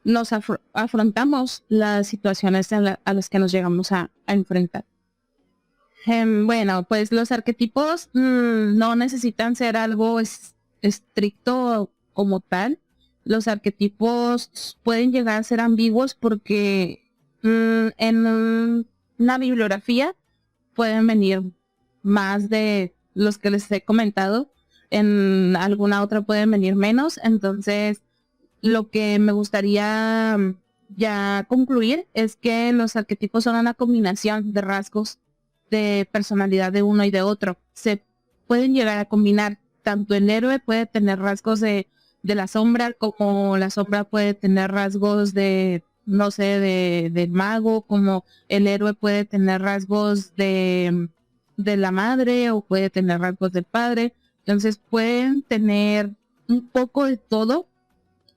nos afrontamos las situaciones a las que nos llegamos a enfrentar. Bueno, pues los arquetipos no necesitan ser algo estricto como tal. Los arquetipos pueden llegar a ser ambiguos porque en una bibliografía pueden venir más de los que les he comentado, en alguna otra pueden venir menos. Entonces lo que me gustaría ya concluir es que los arquetipos son una combinación de rasgos de personalidad de uno y de otro. Se pueden llegar a combinar, tanto el héroe puede tener rasgos de la sombra, como la sombra puede tener rasgos del mago, como el héroe puede tener rasgos de la madre o puede tener rasgos del padre. Entonces pueden tener un poco de todo,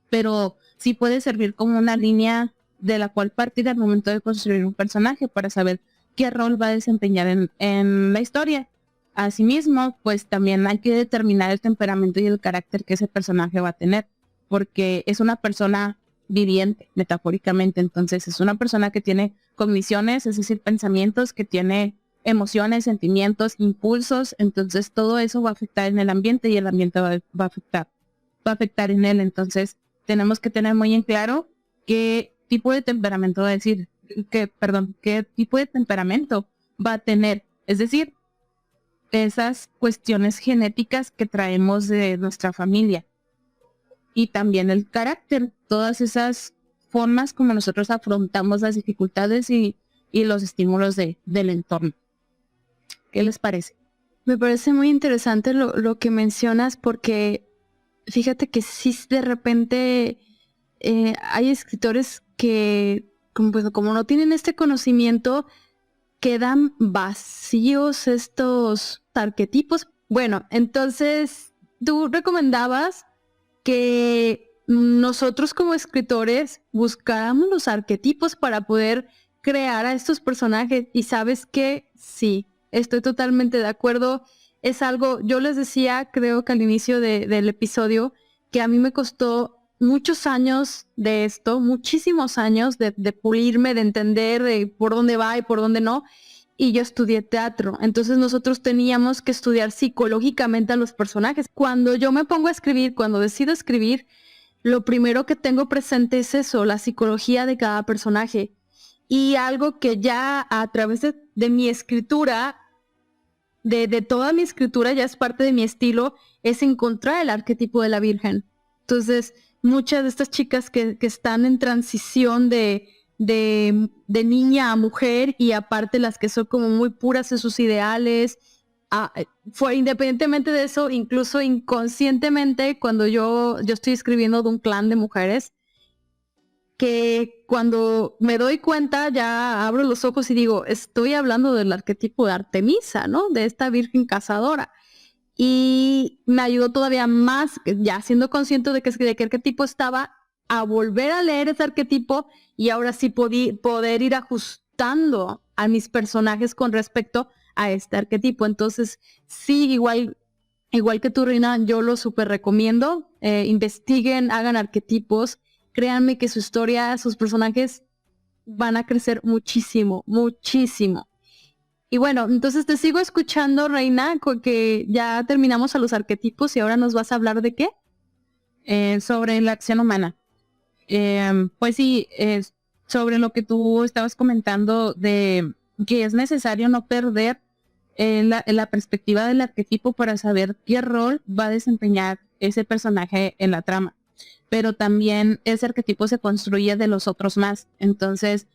pero sí puede servir como una línea de la cual partir al momento de construir un personaje para saber qué rol va a desempeñar en la historia. Asimismo, pues también hay que determinar el temperamento y el carácter que ese personaje va a tener, porque es una persona viviente, metafóricamente. Entonces es una persona que tiene cogniciones, es decir, pensamientos, que tiene emociones, sentimientos, impulsos. Entonces todo eso va a afectar en el ambiente y el ambiente va a afectar en él. Entonces tenemos que tener muy en claro qué tipo de temperamento va a decir, qué tipo de temperamento va a tener. Es decir, esas cuestiones genéticas que traemos de nuestra familia. Y también el carácter, todas esas formas como nosotros afrontamos las dificultades y los estímulos del entorno. ¿Qué les parece? Me parece muy interesante lo que mencionas, porque fíjate que sí, de repente hay escritores que como no tienen este conocimiento, quedan vacíos estos arquetipos. Bueno, entonces tú recomendabas que nosotros como escritores buscáramos los arquetipos para poder crear a estos personajes. Y sabes que sí, estoy totalmente de acuerdo. Es algo, yo les decía, creo que al inicio del episodio, que a mí me costó muchos años de esto, muchísimos años de pulirme, de entender de por dónde va y por dónde no. Y yo estudié teatro, entonces nosotros teníamos que estudiar psicológicamente a los personajes. Cuando yo me pongo a escribir, cuando decido escribir, lo primero que tengo presente es eso, la psicología de cada personaje. Y algo que ya a través de mi escritura, de toda mi escritura, ya es parte de mi estilo, es encontrar el arquetipo de la Virgen. Entonces, muchas de estas chicas que están en transición de niña a mujer, y aparte las que son como muy puras en sus ideales, fue independientemente de eso, incluso inconscientemente, cuando yo estoy escribiendo de un clan de mujeres, que cuando me doy cuenta ya abro los ojos y digo, estoy hablando del arquetipo de Artemisa, ¿no? De esta virgen cazadora. Y me ayudó todavía más, ya siendo consciente de qué arquetipo estaba, a volver a leer ese arquetipo, y ahora sí poder ir ajustando a mis personajes con respecto a este arquetipo. Entonces, sí, igual que tú, Reina, yo lo súper recomiendo. Investiguen, hagan arquetipos. Créanme que su historia, sus personajes van a crecer muchísimo, muchísimo. Y bueno, entonces te sigo escuchando, Reina, que ya terminamos a los arquetipos y ahora nos vas a hablar de qué. Sobre la acción humana. Pues sí, sobre lo que tú estabas comentando de que es necesario no perder la perspectiva del arquetipo para saber qué rol va a desempeñar ese personaje en la trama. Pero también ese arquetipo se construye de los otros más. Entonces,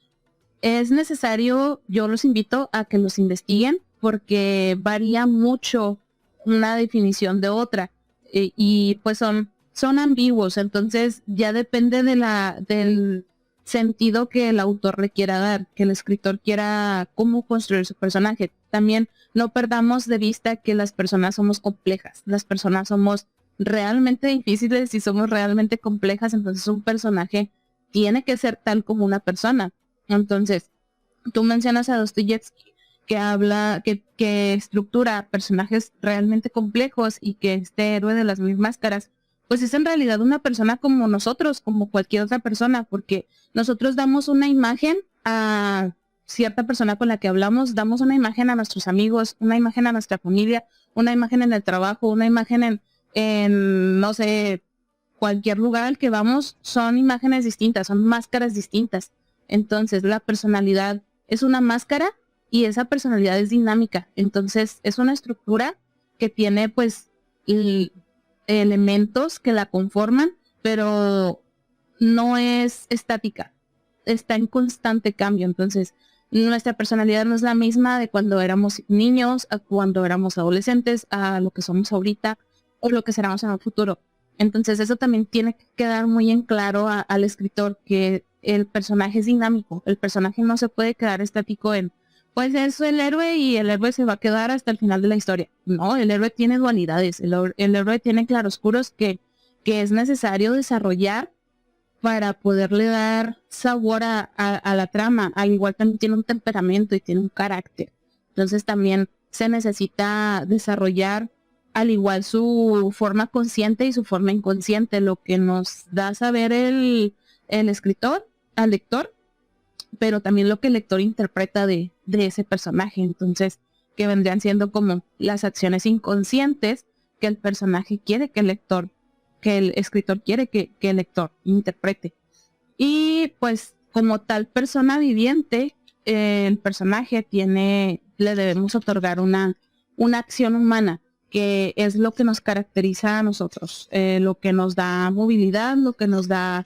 es necesario, yo los invito a que los investiguen, porque varía mucho una definición de otra. Y pues son ambiguos, entonces ya depende del sentido que el autor le quiera dar, que el escritor quiera cómo construir su personaje. También no perdamos de vista que las personas somos complejas, las personas somos realmente difíciles y somos realmente complejas, entonces un personaje tiene que ser tal como una persona. Entonces, tú mencionas a Dostoyevsky, que estructura personajes realmente complejos, y que este héroe de las mil máscaras pues es en realidad una persona como nosotros, como cualquier otra persona, porque nosotros damos una imagen a cierta persona con la que hablamos, damos una imagen a nuestros amigos, una imagen a nuestra familia, una imagen en el trabajo, una imagen en no sé, cualquier lugar al que vamos. Son imágenes distintas, son máscaras distintas. Entonces la personalidad es una máscara y esa personalidad es dinámica. Entonces es una estructura que tiene pues elementos que la conforman, pero no es estática, está en constante cambio. Entonces, nuestra personalidad no es la misma de cuando éramos niños, a cuando éramos adolescentes, a lo que somos ahorita o lo que seremos en el futuro. Entonces, eso también tiene que quedar muy en claro al escritor, que el personaje es dinámico, el personaje no se puede quedar estático pues es el héroe y el héroe se va a quedar hasta el final de la historia. No, el héroe tiene dualidades, el héroe tiene claroscuros que es necesario desarrollar para poderle dar sabor a la trama. Al igual también tiene un temperamento y tiene un carácter. Entonces también se necesita desarrollar al igual su forma consciente y su forma inconsciente, lo que nos da a saber el escritor al lector, pero también lo que el lector interpreta de ese personaje. Entonces, que vendrían siendo como las acciones inconscientes que el personaje quiere que el escritor quiere que el lector interprete. Y pues como tal persona viviente, el personaje le debemos otorgar una acción humana, que es lo que nos caracteriza a nosotros, lo que nos da movilidad, lo que nos da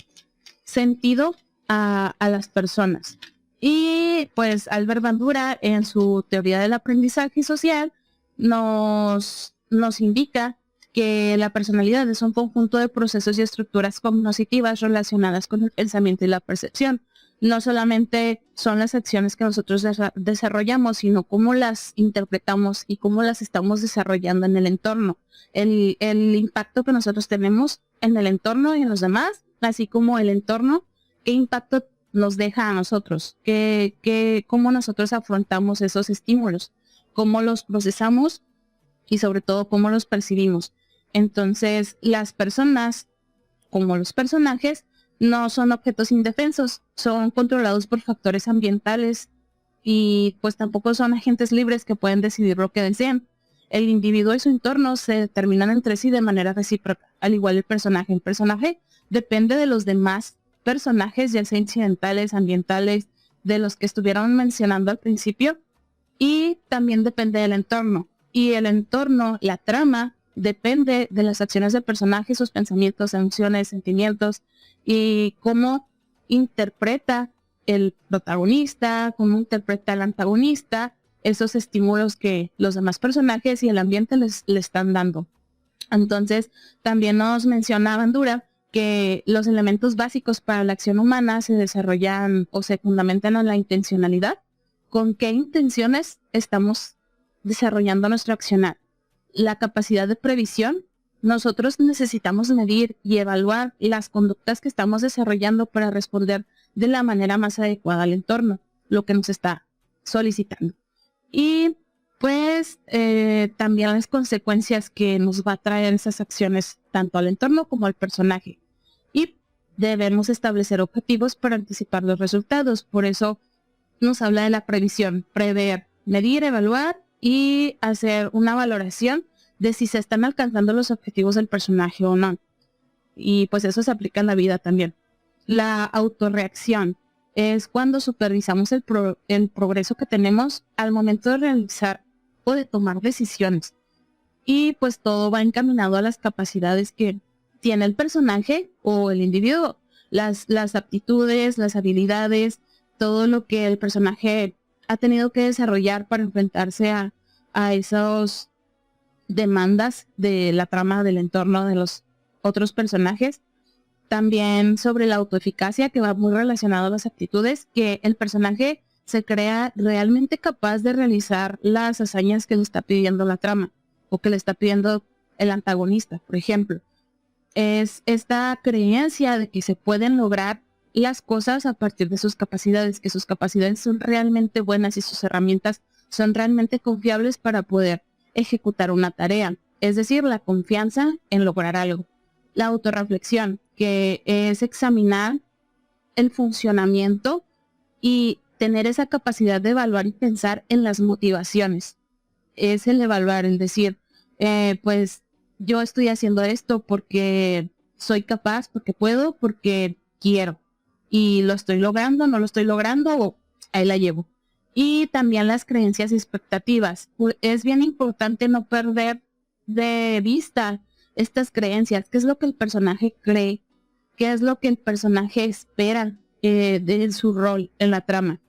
sentido a las personas. Y pues Albert Bandura, en su teoría del aprendizaje social, nos indica que la personalidad es un conjunto de procesos y estructuras cognitivas relacionadas con el pensamiento y la percepción. No solamente son las acciones que nosotros desarrollamos, sino cómo las interpretamos y cómo las estamos desarrollando en el entorno. El impacto que nosotros tenemos en el entorno y en los demás, así como el entorno, qué impacto nos deja a nosotros, cómo nosotros afrontamos esos estímulos, cómo los procesamos y sobre todo cómo los percibimos. Entonces, las personas, como los personajes, no son objetos indefensos, son controlados por factores ambientales y pues tampoco son agentes libres que pueden decidir lo que desean. El individuo y su entorno se determinan entre sí de manera recíproca, al igual el personaje. El personaje depende de los demás personajes, ya sea incidentales, ambientales, de los que estuvieron mencionando al principio, y también depende del entorno. Y el entorno, la trama, depende de las acciones del personaje, sus pensamientos, emociones, sentimientos, y cómo interpreta el protagonista, cómo interpreta el antagonista, esos estímulos que los demás personajes y el ambiente le están dando. Entonces, también nos menciona Bandura que los elementos básicos para la acción humana se desarrollan o se fundamentan en la intencionalidad. ¿Con qué intenciones estamos desarrollando nuestro accionar? La capacidad de previsión. Nosotros necesitamos medir y evaluar las conductas que estamos desarrollando para responder de la manera más adecuada al entorno, lo que nos está solicitando. Y pues también las consecuencias que nos va a traer esas acciones tanto al entorno como al personaje. Y debemos establecer objetivos para anticipar los resultados. Por eso nos habla de la previsión, prever, medir, evaluar y hacer una valoración de si se están alcanzando los objetivos del personaje o no. Y pues eso se aplica en la vida también. La autorreacción es cuando supervisamos el progreso que tenemos al momento de realizar o de tomar decisiones. Y pues todo va encaminado a las capacidades que tiene el personaje o el individuo. Las aptitudes, las habilidades, todo lo que el personaje ha tenido que desarrollar para enfrentarse a esos demandas de la trama del entorno de los otros personajes. También sobre la autoeficacia, que va muy relacionado a las aptitudes, que el personaje se crea realmente capaz de realizar las hazañas que le está pidiendo la trama o que le está pidiendo el antagonista, por ejemplo. Es esta creencia de que se pueden lograr las cosas a partir de sus capacidades, que sus capacidades son realmente buenas y sus herramientas son realmente confiables para poder ejecutar una tarea, es decir, la confianza en lograr algo. La autorreflexión, que es examinar el funcionamiento y tener esa capacidad de evaluar y pensar en las motivaciones. Es el evaluar, el decir, pues yo estoy haciendo esto porque soy capaz, porque puedo, porque quiero. Y lo estoy logrando, no lo estoy logrando, o ahí la llevo. Y también las creencias y expectativas. Es bien importante no perder de vista estas creencias. ¿Qué es lo que el personaje cree? ¿Qué es lo que el personaje espera de su rol en la trama?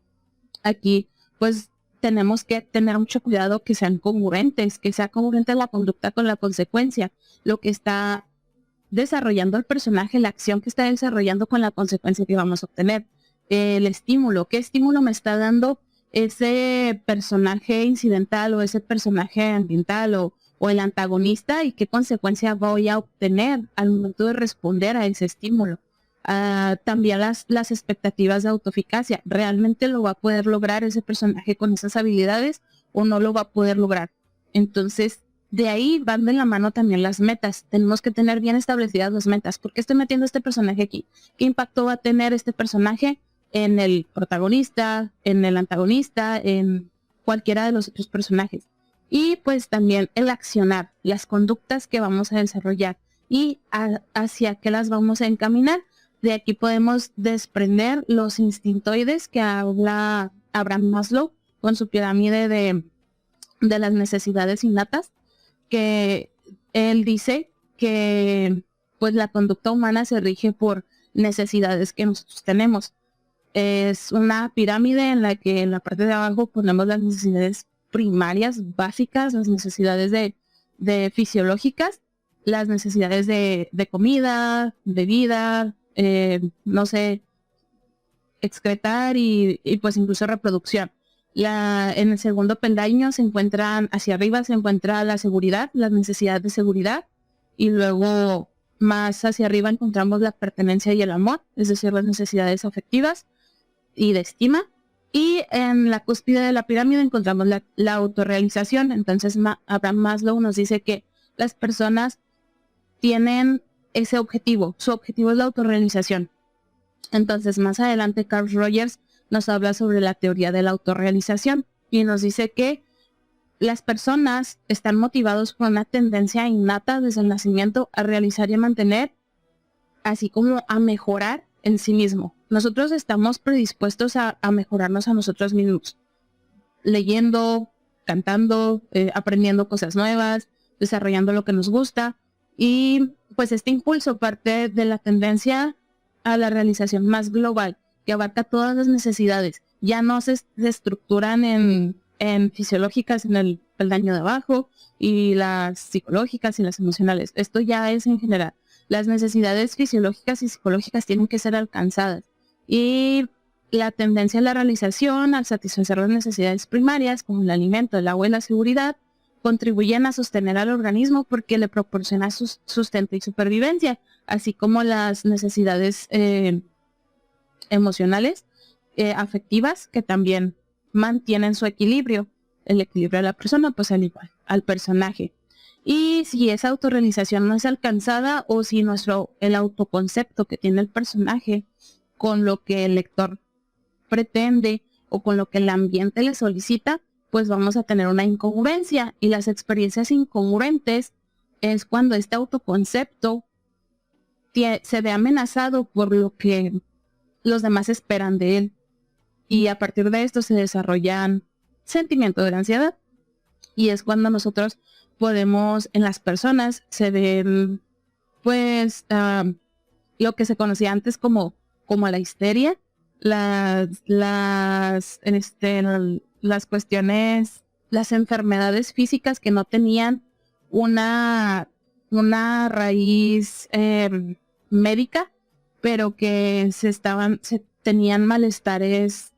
Aquí, pues, tenemos que tener mucho cuidado que sean congruentes, que sea congruente la conducta con la consecuencia. Lo que está desarrollando el personaje, la acción que está desarrollando con la consecuencia que vamos a obtener. El estímulo, ¿qué estímulo me está dando ese personaje incidental o ese personaje ambiental o el antagonista, y qué consecuencia voy a obtener al momento de responder a ese estímulo? También las expectativas de autoeficacia. ¿Realmente lo va a poder lograr ese personaje con esas habilidades o no lo va a poder lograr? Entonces, De ahí van de la mano también las metas. Tenemos que tener bien establecidas las metas. ¿Por qué estoy metiendo este personaje aquí? ¿Qué impacto va a tener este personaje en el protagonista, en el antagonista, en cualquiera de los otros personajes? Y pues también el accionar, las conductas que vamos a desarrollar y hacia qué las vamos a encaminar. De aquí podemos desprender los instintoides que habla Abraham Maslow con su pirámide de las necesidades innatas, que él dice que pues la conducta humana se rige por necesidades que nosotros tenemos. Es una pirámide en la que en la parte de abajo ponemos las necesidades primarias, básicas, las necesidades de fisiológicas, las necesidades de comida, de vida, no sé, excretar y pues incluso reproducción. En el segundo peldaño se encuentran, hacia arriba se encuentra la seguridad, las necesidades de seguridad, y luego más hacia arriba encontramos la pertenencia y el amor, es decir, las necesidades afectivas y de estima. Y en la cúspide de la pirámide encontramos la autorrealización. Entonces Abraham Maslow nos dice que las personas tienen ese objetivo, su objetivo es la autorrealización. Entonces más adelante Carl Rogers nos habla sobre la teoría de la autorrealización y nos dice que las personas están motivados por una tendencia innata desde el nacimiento a realizar y a mantener, así como a mejorar en sí mismo. Nosotros estamos predispuestos a mejorarnos a nosotros mismos, leyendo, cantando, aprendiendo cosas nuevas, desarrollando lo que nos gusta, y pues este impulso parte de la tendencia a la realización más global, que abarca todas las necesidades. Ya no se estructuran en fisiológicas en el peldaño de abajo, y las psicológicas y las emocionales. Esto ya es en general. Las necesidades fisiológicas y psicológicas tienen que ser alcanzadas. Y la tendencia a la realización, al satisfacer las necesidades primarias, como el alimento, el agua y la seguridad, contribuyen a sostener al organismo porque le proporciona sustento y supervivencia, así como las necesidades emocionales, afectivas, que también mantienen su equilibrio, el equilibrio de la persona, pues al igual, al personaje. Y si esa autorrealización no es alcanzada, o si el autoconcepto que tiene el personaje con lo que el lector pretende o con lo que el ambiente le solicita, pues vamos a tener una incongruencia. Y las experiencias incongruentes es cuando este autoconcepto se ve amenazado por lo que los demás esperan de él. Y a partir de esto se desarrollan sentimientos de ansiedad. Y es cuando nosotros podemos, en las personas, se ven, pues, lo que se conocía antes como la histeria, las cuestiones, las enfermedades físicas que no tenían una raíz médica, pero que se tenían malestares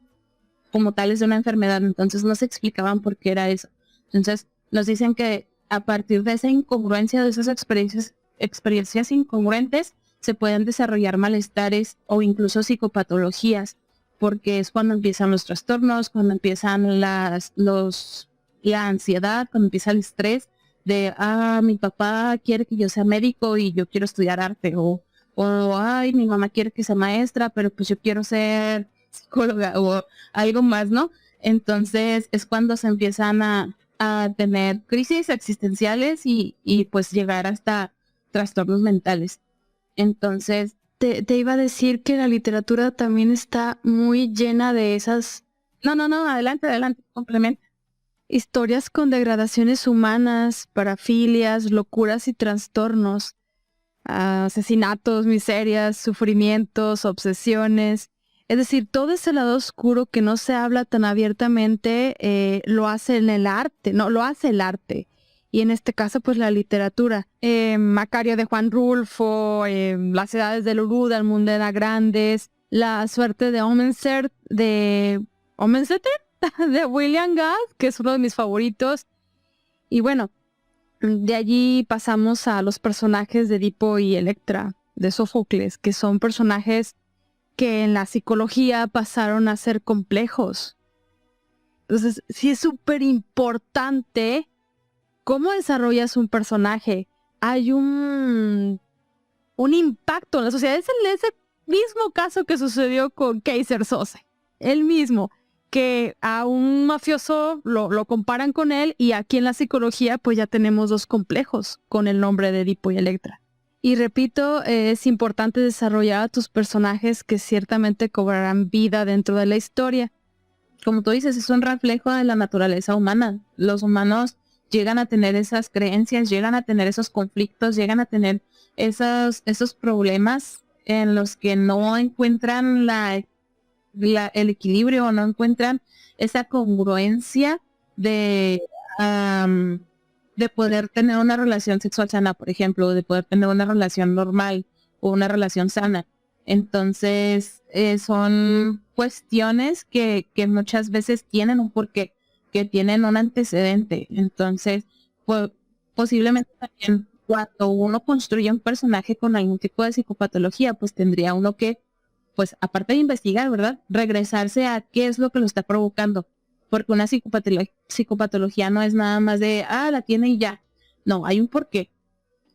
como tales de una enfermedad, entonces no se explicaban por qué era eso. Entonces nos dicen que a partir de esa incongruencia, de esas experiencias incongruentes, se pueden desarrollar malestares o incluso psicopatologías, porque es cuando empiezan los trastornos, cuando empiezan la ansiedad, cuando empieza el estrés de, mi papá quiere que yo sea médico y yo quiero estudiar arte, o ay, mi mamá quiere que sea maestra, pero pues yo quiero ser psicóloga o algo más, ¿no? Entonces es cuando se empiezan a tener crisis existenciales y pues llegar hasta trastornos mentales. Entonces, te iba a decir que la literatura también está muy llena de esas... No, adelante, complementa. Historias con degradaciones humanas, parafilias, locuras y trastornos, asesinatos, miserias, sufrimientos, obsesiones. Es decir, todo ese lado oscuro que no se habla tan abiertamente, lo hace en el arte, no, lo hace el arte. Y en este caso, pues la literatura. Macario de Juan Rulfo, Las edades de Neruda, Almudena Grandes, La suerte de Omenseter, de William Gosse, que es uno de mis favoritos. Y bueno, de allí pasamos a los personajes de Edipo y Electra, de Sófocles, que son personajes que en la psicología pasaron a ser complejos. Entonces, sí es súper importante cómo desarrollas un personaje. Hay un impacto en la sociedad. Es ese mismo caso que sucedió con Keyser Söze. El mismo, que a un mafioso lo comparan con él, y aquí en la psicología pues ya tenemos dos complejos con el nombre de Edipo y Electra. Y repito, es importante desarrollar a tus personajes que ciertamente cobrarán vida dentro de la historia. Como tú dices, es un reflejo de la naturaleza humana. Los humanos llegan a tener esas creencias, llegan a tener esos conflictos, llegan a tener esos problemas en los que no encuentran el equilibrio, o no encuentran esa congruencia de poder tener una relación sexual sana, por ejemplo, de poder tener una relación normal o una relación sana. Entonces, son cuestiones que muchas veces tienen un porqué, que tienen un antecedente. Entonces, posiblemente también cuando uno construye un personaje con algún tipo de psicopatología, pues tendría uno que, pues aparte de investigar, ¿verdad?, regresarse a qué es lo que lo está provocando. Porque una psicopatología no es nada más de, la tiene y ya. No, hay un porqué.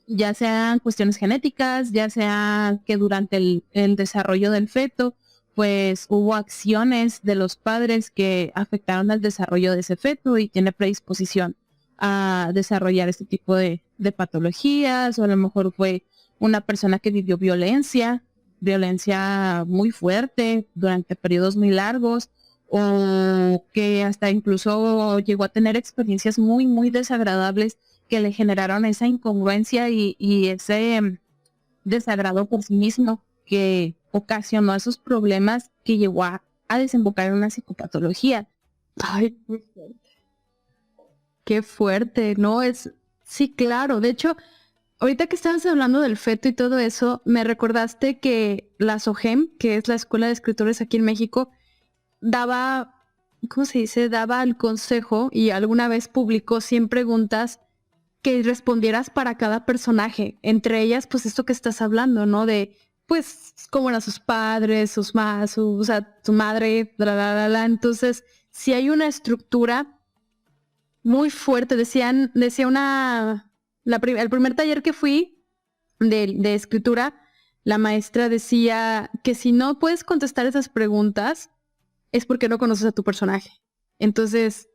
Ya sean cuestiones genéticas, ya sea que durante el desarrollo del feto, pues hubo acciones de los padres que afectaron al desarrollo de ese feto y tiene predisposición a desarrollar este tipo de patologías, o a lo mejor fue una persona que vivió violencia muy fuerte durante periodos muy largos, o que hasta incluso llegó a tener experiencias muy, muy desagradables que le generaron esa incongruencia y ese desagrado por sí mismo, que ocasionó esos problemas que llevó a desembocar en una psicopatología. Ay, qué fuerte. Qué fuerte, ¿no? Sí, claro. De hecho, ahorita que estabas hablando del feto y todo eso, me recordaste que la SOGEM, que es la Escuela de Escritores aquí en México, daba, ¿cómo se dice? Daba el consejo, y alguna vez publicó 100 preguntas que respondieras para cada personaje. Entre ellas, pues esto que estás hablando, ¿no? De, pues, cómo eran sus padres, su madre, bla, bla, bla, bla. Entonces, si hay una estructura muy fuerte. Decía el primer taller que fui de escritura, la maestra decía que si no puedes contestar esas preguntas es porque no conoces a tu personaje. Entonces,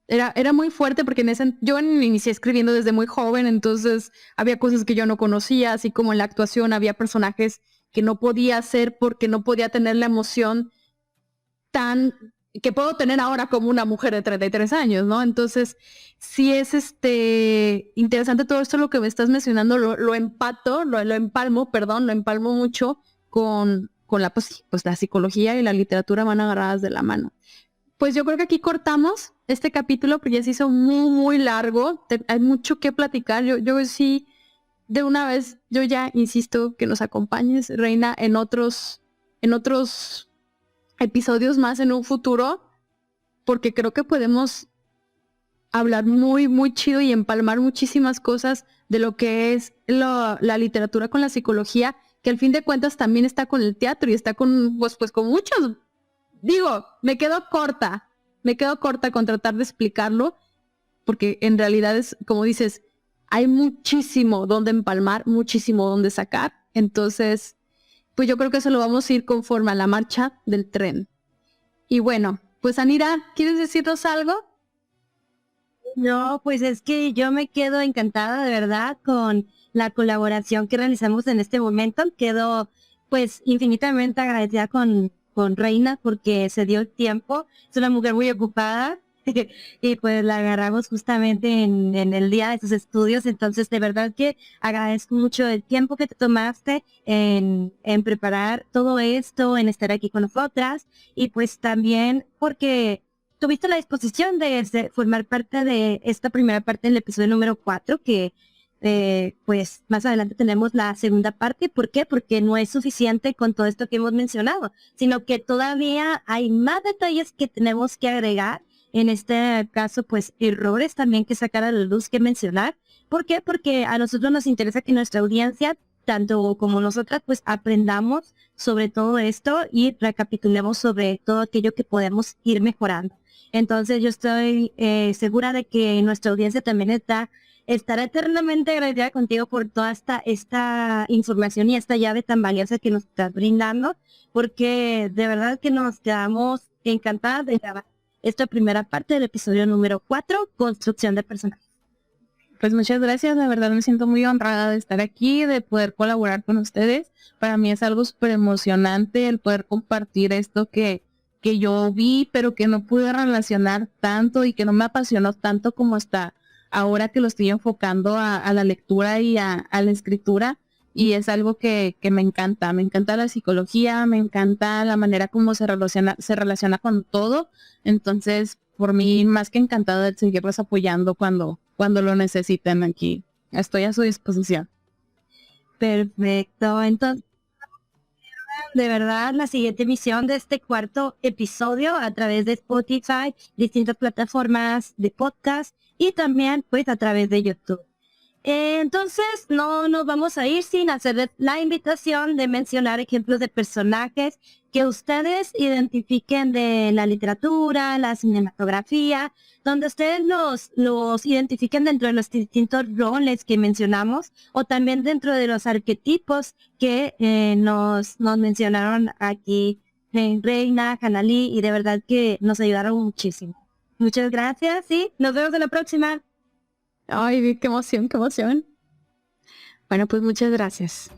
era muy fuerte porque yo inicié escribiendo desde muy joven, entonces había cosas que yo no conocía, así como en la actuación había personajes que no podía hacer porque no podía tener la emoción tan que puedo tener ahora como una mujer de 33 años, ¿no? Entonces, sí es interesante todo esto lo que me estás mencionando, lo empalmo mucho con la psicología y la literatura van agarradas de la mano. Pues yo creo que aquí cortamos este capítulo porque ya se hizo muy, muy largo. Hay mucho que platicar. Yo sí, de una vez, yo ya insisto que nos acompañes, Reina, en otros episodios más en un futuro, porque creo que podemos hablar muy, muy chido y empalmar muchísimas cosas de lo que es la literatura con la psicología, que al fin de cuentas también está con el teatro y está con, pues con muchos. Digo, me quedo corta con tratar de explicarlo, porque en realidad es, como dices, hay muchísimo donde empalmar, muchísimo donde sacar. Entonces, pues yo creo que eso lo vamos a ir conforme a la marcha del tren. Y bueno, pues Anira, ¿quieres decirnos algo? No, pues es que yo me quedo encantada de verdad con la colaboración que realizamos en este momento. Quedo pues infinitamente agradecida con Reina porque se dio el tiempo. Es una mujer muy ocupada y pues la agarramos justamente en el día de sus estudios. Entonces de verdad que agradezco mucho el tiempo que te tomaste en preparar todo esto, en estar aquí con nosotras, y pues también porque tuviste la disposición de formar parte de esta primera parte del episodio número 4, que pues más adelante tenemos la segunda parte. ¿Por qué? Porque no es suficiente con todo esto que hemos mencionado, sino que todavía hay más detalles que tenemos que agregar. En este caso, pues errores también que sacar a la luz, que mencionar. ¿Por qué? Porque a nosotros nos interesa que nuestra audiencia tanto como nosotras, pues aprendamos sobre todo esto y recapitulemos sobre todo aquello que podemos ir mejorando. Entonces yo estoy segura de que nuestra audiencia también estará eternamente agradecida contigo por toda esta información y esta llave tan valiosa que nos estás brindando, porque de verdad que nos quedamos encantadas de grabar esta primera parte del episodio número 4, construcción de personajes. Pues muchas gracias, la verdad me siento muy honrada de estar aquí, de poder colaborar con ustedes. Para mí es algo súper emocionante el poder compartir esto que yo vi, pero que no pude relacionar tanto y que no me apasionó tanto como hasta ahora que lo estoy enfocando a la lectura y a la escritura. Y es algo que me encanta la psicología, me encanta la manera como se relaciona con todo. Entonces, por mí, más que encantado de seguirlos apoyando cuando lo necesiten aquí. Estoy a su disposición. Perfecto. Entonces, de verdad, la siguiente emisión de este cuarto episodio a través de Spotify, distintas plataformas de podcast y también pues a través de YouTube. Entonces, no nos vamos a ir sin hacerles la invitación de mencionar ejemplos de personajes que ustedes identifiquen de la literatura, la cinematografía, donde ustedes los identifiquen dentro de los distintos roles que mencionamos o también dentro de los arquetipos que nos mencionaron aquí Reina, Hanali, y de verdad que nos ayudaron muchísimo. Muchas gracias y nos vemos en la próxima. Ay, qué emoción, qué emoción. Bueno, pues muchas gracias.